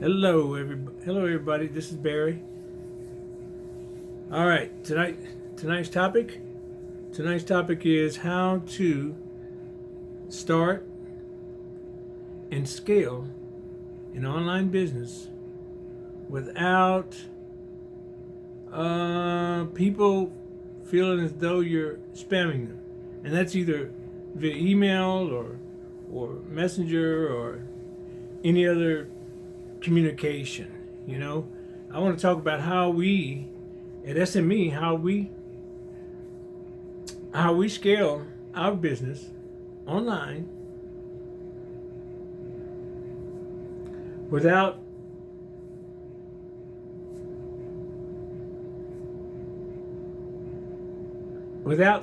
Hello, everybody. This is Barry. All right, tonight's topic. Tonight's topic is how to start and scale an online business without people feeling as though you're spamming them, and that's either via email or messenger or any other communication. I want to talk about how we at SME how we scale our business online without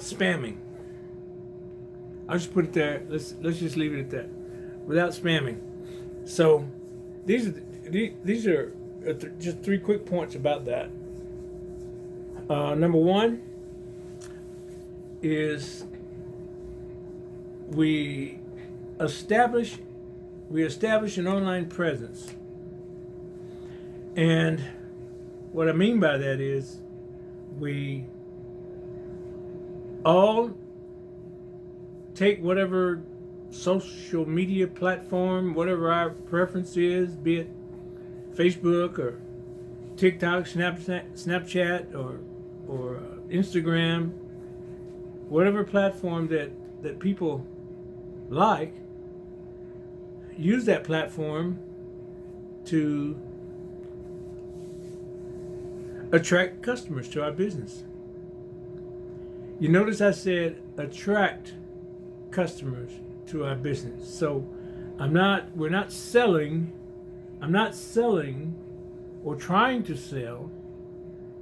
spamming. I'll just put it there. Let's just leave it at that. Without spamming. So these are just three quick points about that. Number one is we establish an online presence, and what I mean by that is we all take whatever social media platform, whatever our preference is, be it Facebook or TikTok, Snapchat, or Instagram, whatever platform that people like, use that platform to attract customers to our business. You notice I said attract customers to our business. So I'm not selling or trying to sell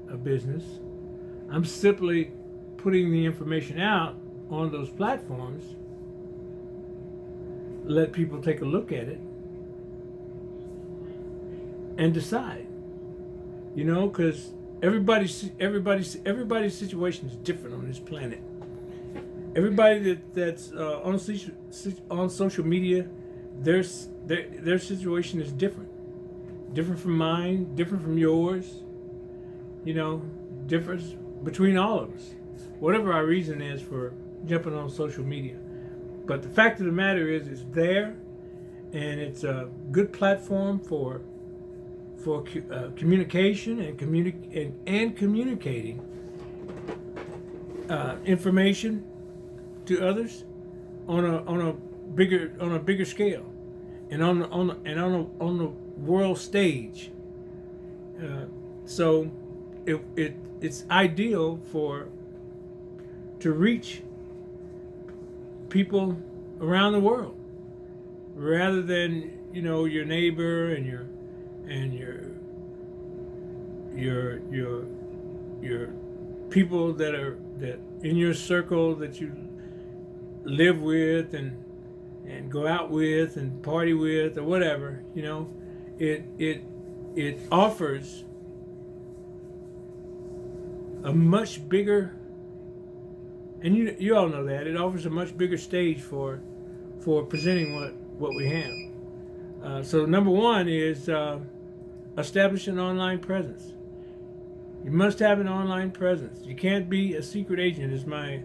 a business. I'm simply putting the information out on those platforms, let people take a look at it and decide. Because everybody's situation is different on this planet. Everybody that's on social media, their situation is different from mine, different from yours. Difference between all of us, whatever our reason is for jumping on social media. But the fact of the matter is, it's there, and it's a good platform for communication and communicating information to others on a bigger scale, and on the world stage. So it's ideal to reach people around the world, rather than your neighbor and your people that in your circle that you live with and go out with and party with or whatever. It offers a much bigger, and you all know that it offers a much bigger stage for presenting what we have. So number one is establish an online presence. You must have an online presence. You can't be a secret agent, as my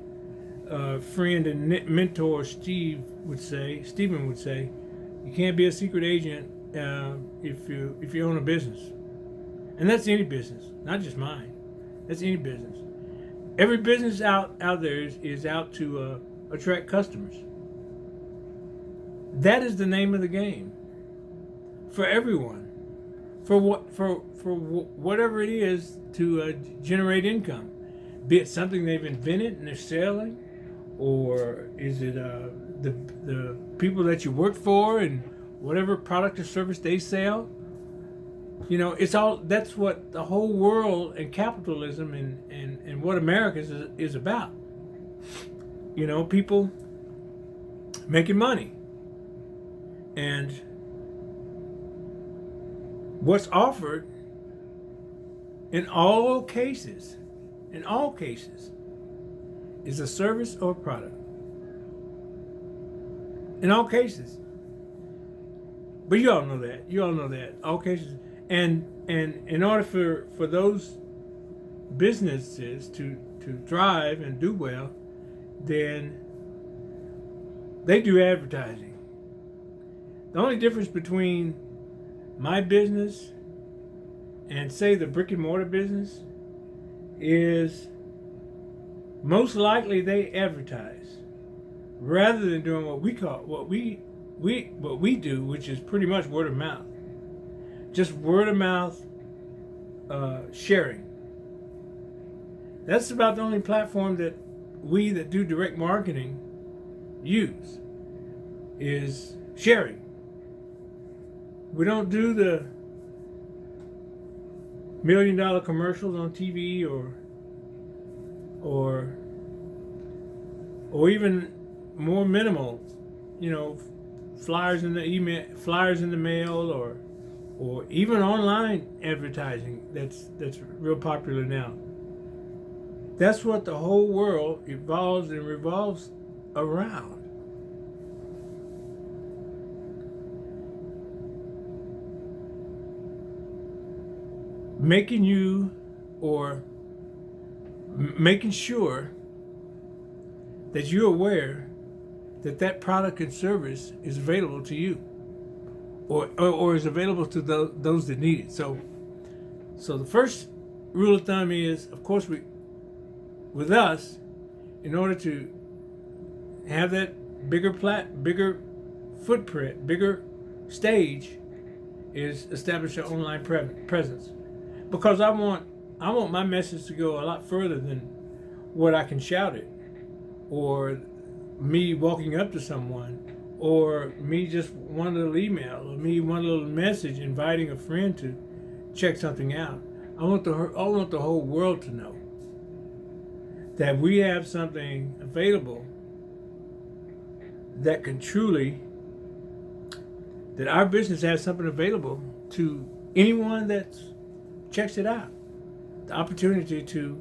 friend and mentor Stephen would say. You can't be a secret agent if you own a business, and that's any business, not just mine. That's any business. Every business out there is out to attract customers. That is the name of the game for everyone. For whatever it is to generate income, be it something they've invented and they're selling, or is it the people that you work for and whatever product or service they sell. It's all, that's what the whole world and capitalism and what America is about. People making money. And what's offered in all cases, is a service or a product. In all cases. But you all know that. You all know that. Okay, and in order for those businesses to thrive and do well, then they do advertising. The only difference between my business and say the brick and mortar business is most likely they advertise rather than doing what we do, which is pretty much word of mouth. Just word of mouth sharing. That's about the only platform that we that do direct marketing use, is sharing. We don't do the $1 million commercials on TV or even more minimal, flyers in the email, flyers in the mail, or even online advertising that's real popular now. That's what the whole world evolves and revolves around. Making you or making sure that you're aware that that product and service is available to you, or is available to those that need it. So the first rule of thumb is, of course, with us, in order to have that bigger footprint, bigger stage, is establish an online presence. Because I want my message to go a lot further than what I can shout it, or me walking up to someone, or me just one little email, or me one little message inviting a friend to check something out. I want the whole world to know that we have something available that can truly, that our business has something available to anyone that checks it out. The opportunity to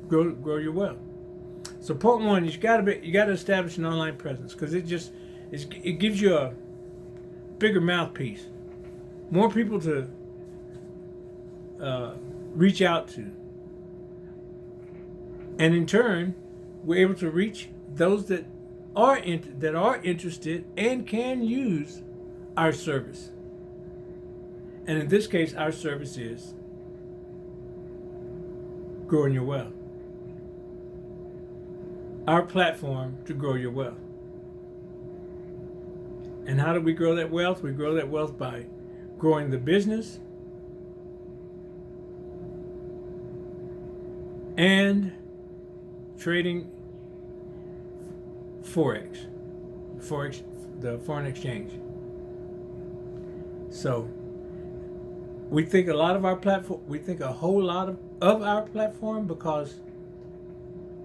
grow your wealth. So point one is you got to establish an online presence, because it gives you a bigger mouthpiece, more people to reach out to, and in turn, we're able to reach those that are interested and can use our service. And in this case, our service is growing your wealth. Our platform to grow your wealth. And how do we grow that wealth? We grow that wealth by growing the business and trading Forex, the foreign exchange. So we think a lot of our platform, we think a whole lot of our platform, because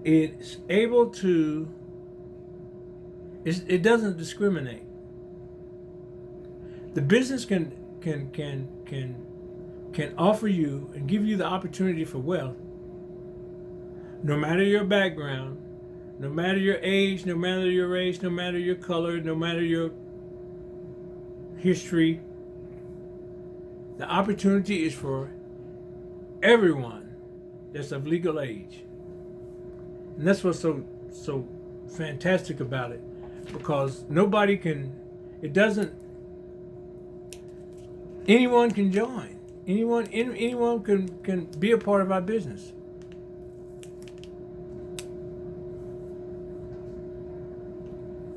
it's able to, it doesn't discriminate. The business can offer you and give you the opportunity for wealth, no matter your background, no matter your age, no matter your race, no matter your color, no matter your history. The opportunity is for everyone that's of legal age. And that's what's so fantastic about it, because anyone can join. Anyone can be a part of our business.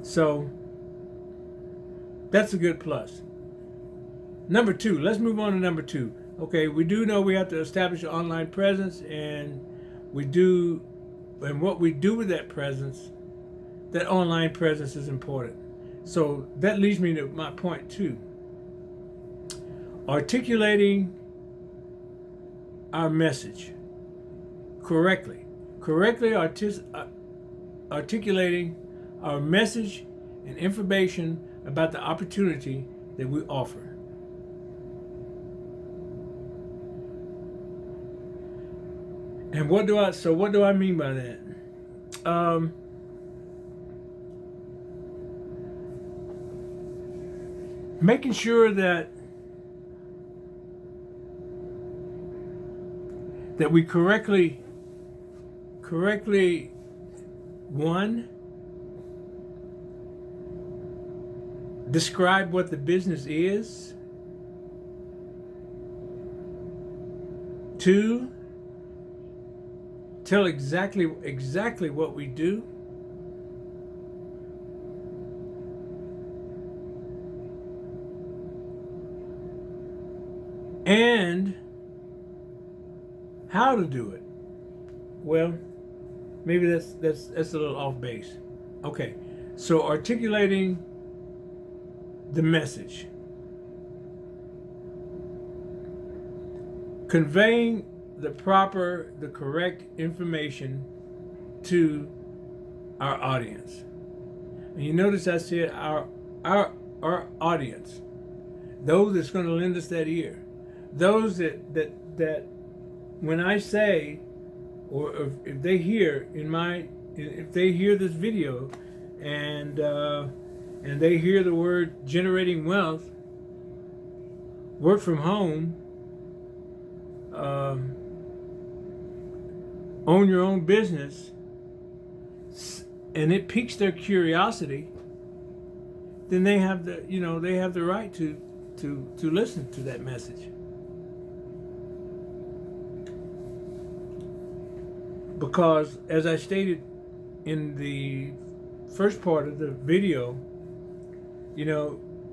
So that's a good plus. Number two, let's move on to number two. Okay, we do know we have to establish an online presence, and what we do with that presence, that online presence is important. So that leads me to my point two. Articulating our message correctly. Articulating our message and information about the opportunity that we offer. And what do I mean by that? making sure that we correctly one, describe what the business is. 2, tell exactly what we do. And how to do it. Well, maybe that's a little off base. Okay, so articulating the message, conveying the correct information to our audience. And you notice I said our audience, those that's going to lend us that ear, those that when I say, or if they hear if they hear this video, and they hear the word generating wealth, work from home, own your own business, and it piques their curiosity, then they have the right to listen to that message. Because as I stated in the first part of the video, you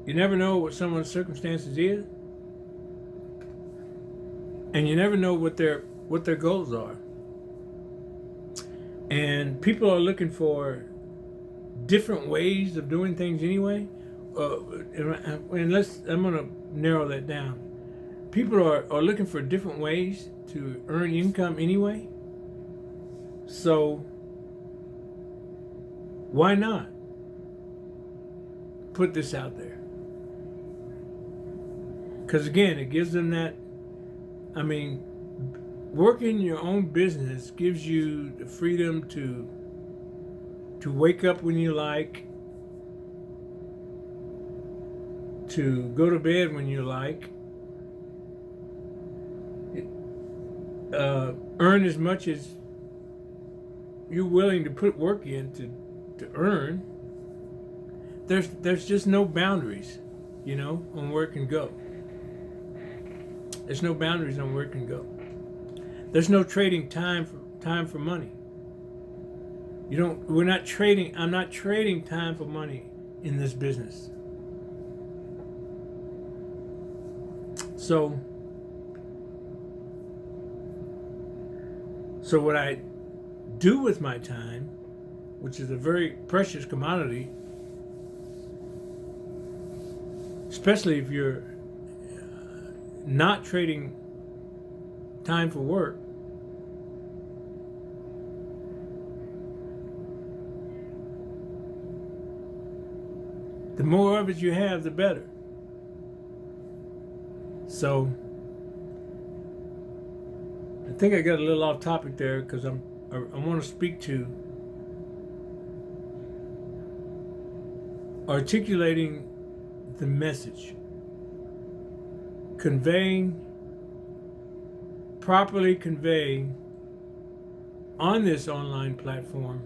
never know what someone's circumstances is, and you never know what their goals are. And people are looking for different ways of doing things anyway. And I'm going to narrow that down. People are looking for different ways to earn income anyway. So why not put this out there? Because again, it gives them that, working your own business gives you the freedom to wake up when you like, to go to bed when you like, earn as much as you're willing to put work in to earn. There's just no boundaries, on where it can go. There's no boundaries on where it can go. There's no trading time for money. I'm not trading time for money in this business. So what I do with my time, which is a very precious commodity, especially if you're not trading time for work, the more of it you have, the better. So I think I got a little off topic there because I want to speak to articulating the message, properly conveying on this online platform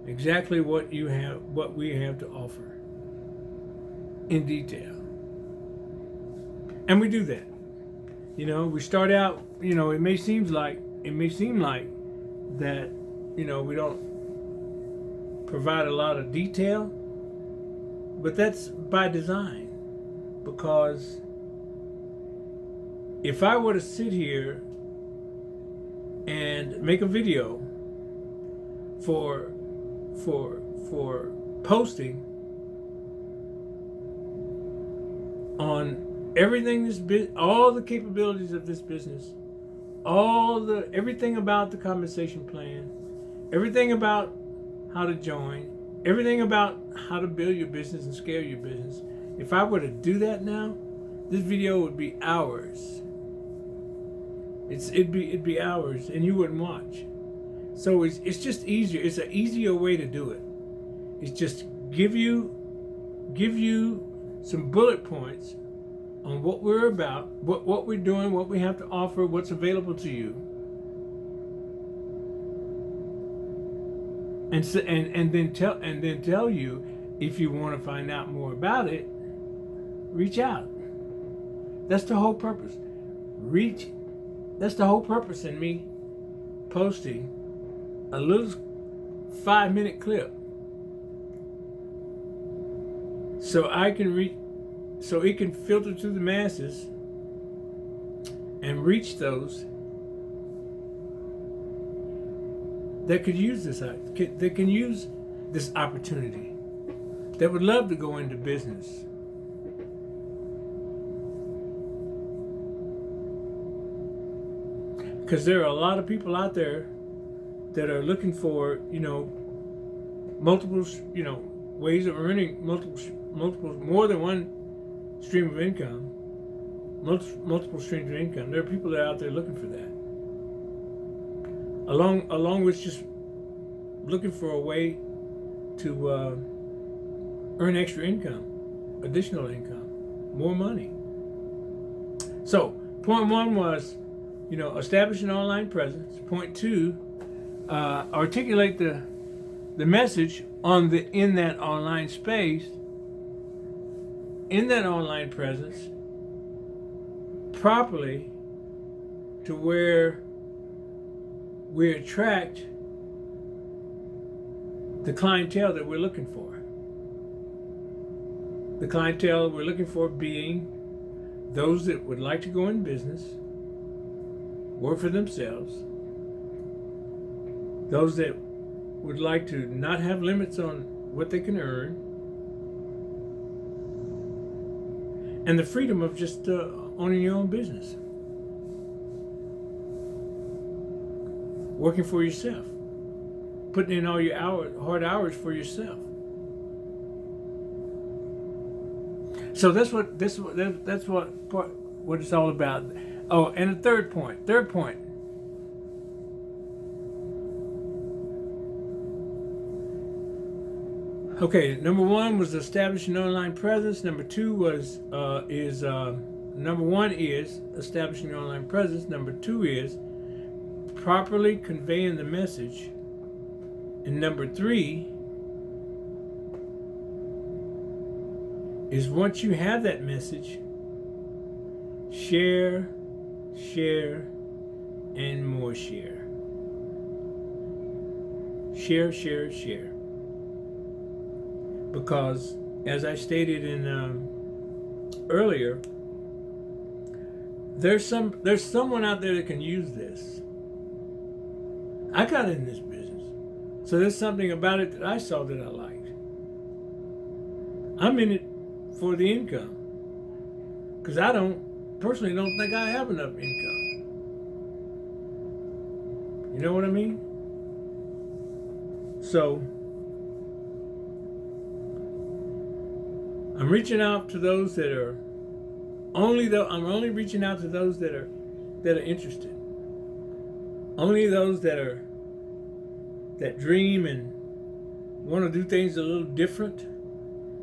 exactly what we have to offer in detail. And we do that. We start out, it may seem like that, we don't provide a lot of detail, but that's by design. Because if I were to sit here and make a video for posting on everything all the capabilities of this business, everything about the compensation plan, everything about how to join, everything about how to build your business and scale your business, if I were to do that now, this video would be hours. It'd be hours, and you wouldn't watch. So it's just easier. It's an easier way to do it. It's just give you some bullet points on what we're about, what we're doing, what we have to offer, what's available to you, and then tell you, if you want to find out more about it, reach out. That's the whole purpose. That's the whole purpose in me posting a little 5-minute clip, so it can filter through the masses and reach those that could use that can use this opportunity, that would love to go into business. Because there are a lot of people out there that are looking for, multiple, ways of earning multiple, more than one stream of income, multiple streams of income. There are people that are out there looking for that. Along with just looking for a way to earn extra income, additional income, more money. So, point one was, establish an online presence. Point two, articulate the message in that online space, in that online presence, properly, to where we attract the clientele that we're looking for. The clientele we're looking for being those that would like to go in business, work for themselves, those that would like to not have limits on what they can earn, and the freedom of just owning your own business, working for yourself, putting in all your hard hours for yourself. So that's what it's all about. Oh, and a third point. Okay, number one was establish an online presence. Number two was number one is establishing an online presence. Number two is properly conveying the message. And number three is, once you have that message, share, and more share. Share. Because, as I stated in earlier, there's someone out there that can use this. I got in this business, so there's something about it that I saw that I liked. I'm in it for the income, because I personally don't think I have enough income. You know what I mean? So I'm reaching out to those that are I'm only reaching out to those that are interested. Only those that dream and want to do things a little different.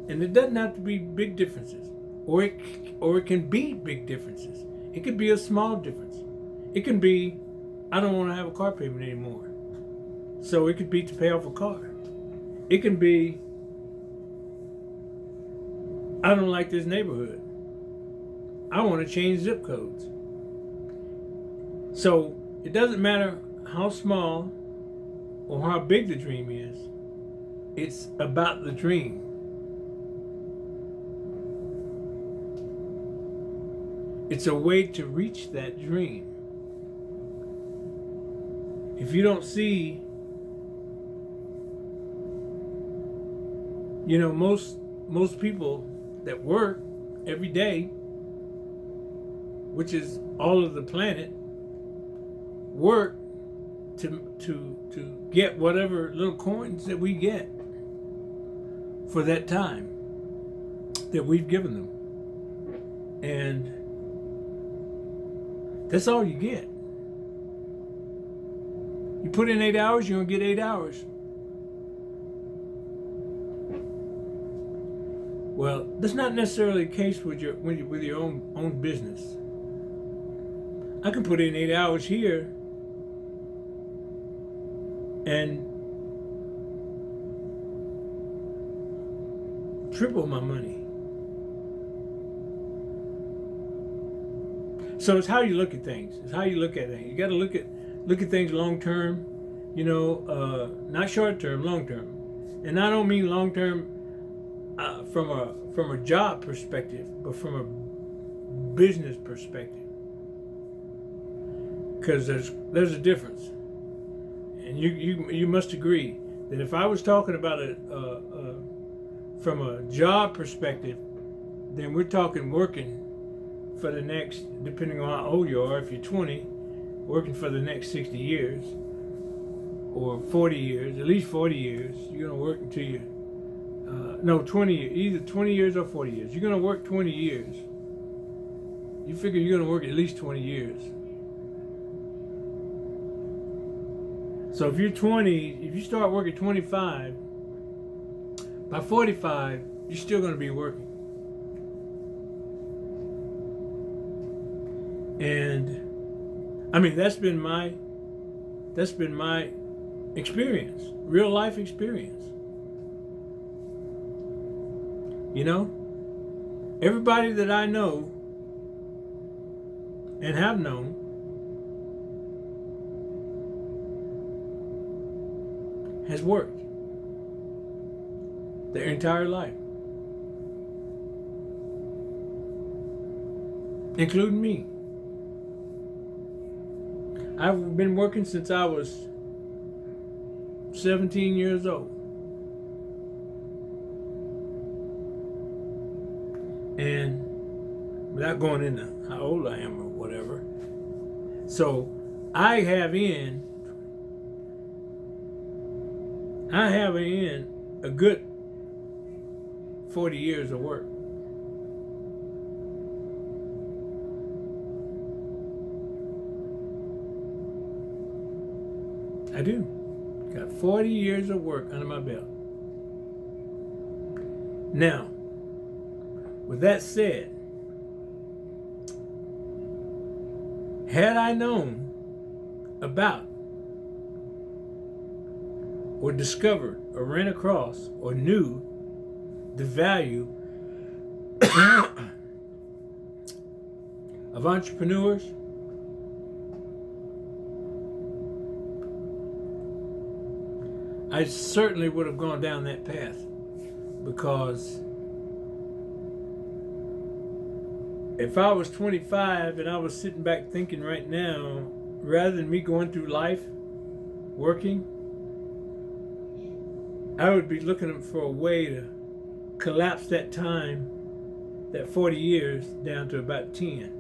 And it doesn't have to be big differences, or it can be big differences. It could be a small difference. It can be, I don't want to have a car payment anymore, so it could be to pay off a car. It can be, I don't like this neighborhood, I want to change zip codes. So it doesn't matter how small or how big the dream is. It's about the dream. It's a way to reach that dream. If you don't see, most people that work every day, which is all of the planet, work to get whatever little coins that we get for that time that we've given them. And that's all you get. You put in 8 hours, you're going to get 8 hours. Well, that's not necessarily the case with your own business. I can put in 8 hours here and triple my money. So it's how you look at things. It's how you look at things. You got to look at things long term, not short term, long term. And I don't mean long term from a job perspective, but from a business perspective. Because there's a difference, and you must agree that if I was talking about it from a job perspective, then we're talking working for the next, depending on how old you are, if you're 20, working for the next 60 years or 40 years, at least 40 years. You're going to work until you, 20, either 20 years or 40 years. You're going to work 20 years. You figure you're going to work at least 20 years. So if you're 20, if you start working 25, by 45, you're still going to be working. And I mean, that's been my experience, real life experience. Everybody that I know and have known has worked their entire life, including me. I've been working since I was 17 years old. And without going into how old I am or whatever. So I have in a good 40 years of work. I do. Got 40 years of work under my belt. Now, with that said, had I known about or discovered or ran across or knew the value of entrepreneurs, I certainly would have gone down that path, because if I was 25 and I was sitting back thinking right now, rather than me going through life working, I would be looking for a way to collapse that time, that 40 years, down to about 10.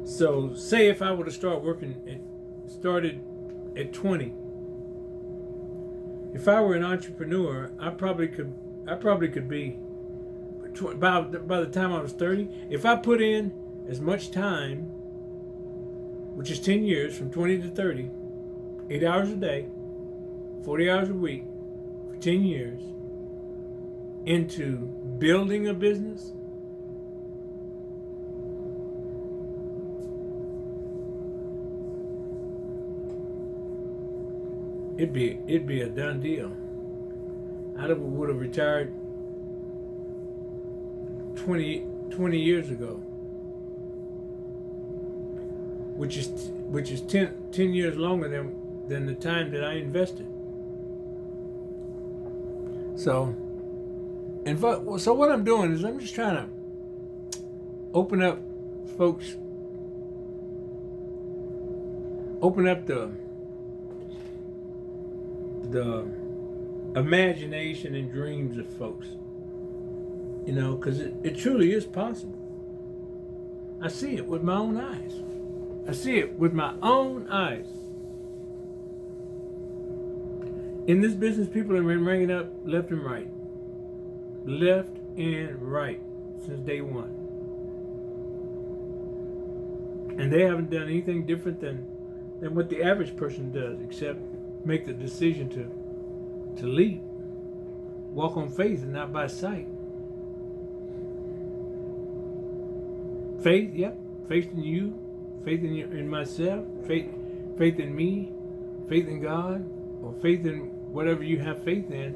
So say if I would have started at 20, if I were an entrepreneur, I probably could be, by the time I was 30, if I put in as much time, which is 10 years, from 20 to 30, 8 hours a day, 40 hours a week, for 10 years, into building a business, it'd be a done deal. I would have retired 20 years ago, which is 10 years longer than the time that I invested. So what I'm doing is I'm just trying to open up the imagination and dreams of folks, because it truly is possible. I see it with my own eyes. In this business, people have been ringing up left and right since day one, and they haven't done anything different than what the average person does, except make the decision to leap, walk on faith and not by sight. Faith, yep. Faith in you, faith in myself, faith in me, faith in God, or faith in whatever you have faith in.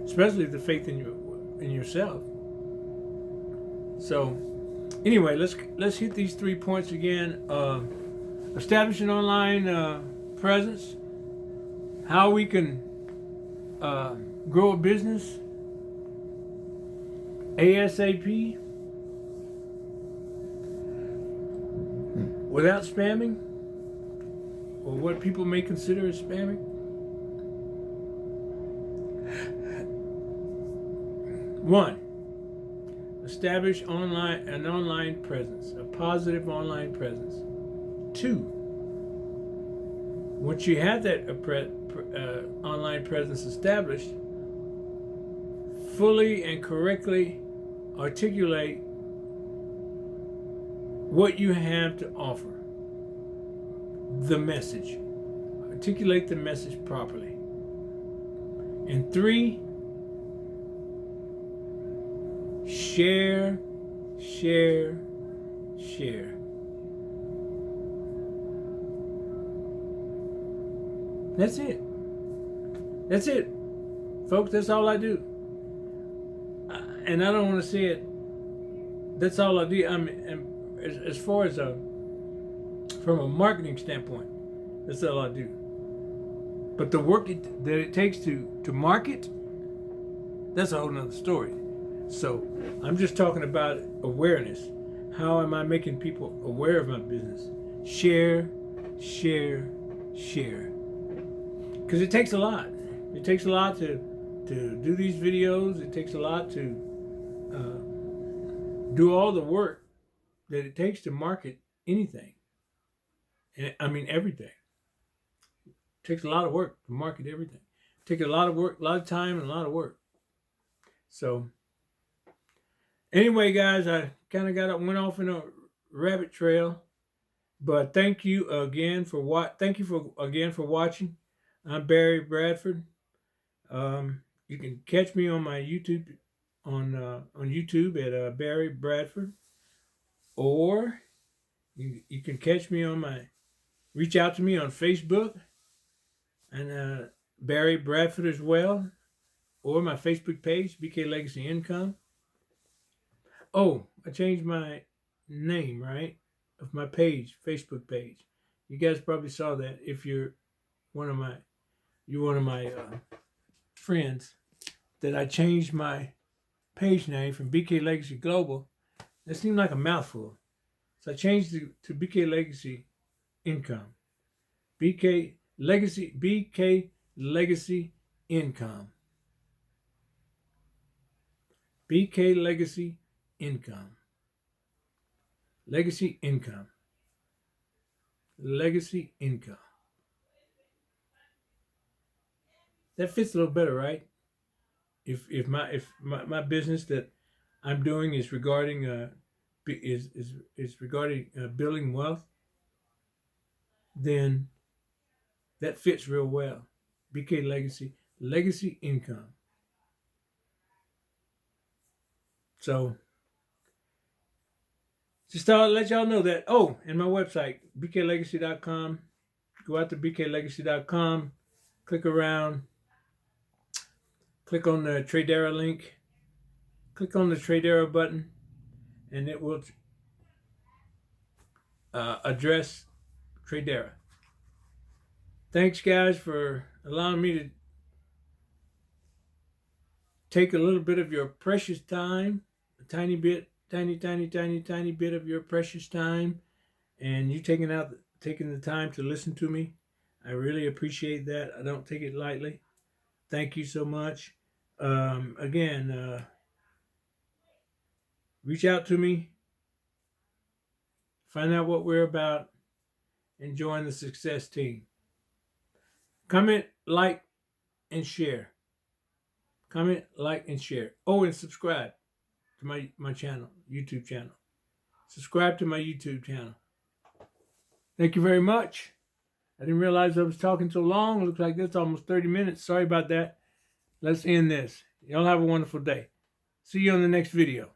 Especially the faith in yourself. So, anyway, let's hit these 3 points again. Establish an online presence. How we can grow a business ASAP without spamming, or what people may consider as spamming. One, establish an online presence, a positive online presence. Two, once you have that online presence established, fully and correctly articulate what you have to offer. The message. Articulate the message properly. And three, share. That's it, folks. That's all I do. And I don't want to say it. That's all I do. As far as from a marketing standpoint, that's all I do. But the work that it takes to market, that's a whole nother story. So I'm just talking about awareness. How am I making people aware of my business? Share. Because it takes a lot. It takes a lot to do these videos. It takes a lot to do all the work that it takes to market anything. And I mean everything. It takes a lot of work to market everything. It takes a lot of work, a lot of time, and a lot of work. So anyway, guys, I kind of went off in a rabbit trail, but thank you again for watching. I'm Barry Bradford. You can catch me on my YouTube on YouTube at Barry Bradford, or you can catch me on reach out to me on Facebook and Barry Bradford as well, or my Facebook page, BK Legacy Income. Oh, I changed my name, right, of my page, Facebook page. You guys probably saw that if you're one of my friends, that I changed my page name from BK Legacy Global. That seemed like a mouthful. So I changed it to BK Legacy Income. BK Legacy Income. BK Legacy Income. Legacy Income. Legacy Income. That fits a little better, right? If my business that I'm doing is regarding building wealth, then that fits real well. BK Legacy Income. So just thought I'd let y'all know that. Oh, and my website, bklegacy.com. Go out to bklegacy.com, click around, click on the Tradera link, click on the Tradera button, and it will address Tradera. Thanks, guys, for allowing me to take a little bit of your precious time, a tiny bit of your precious time, and you taking the time to listen to me. I really appreciate that. I don't take it lightly. Thank you so much. Again, reach out to me, find out what we're about, and join the success team. Comment, like, and share. Comment, like, and share. Oh, and subscribe to my channel, YouTube channel. Subscribe to my YouTube channel. Thank you very much. I didn't realize I was talking so long. It looks like that's almost 30 minutes. Sorry about that. Let's end this. Y'all have a wonderful day. See you on the next video.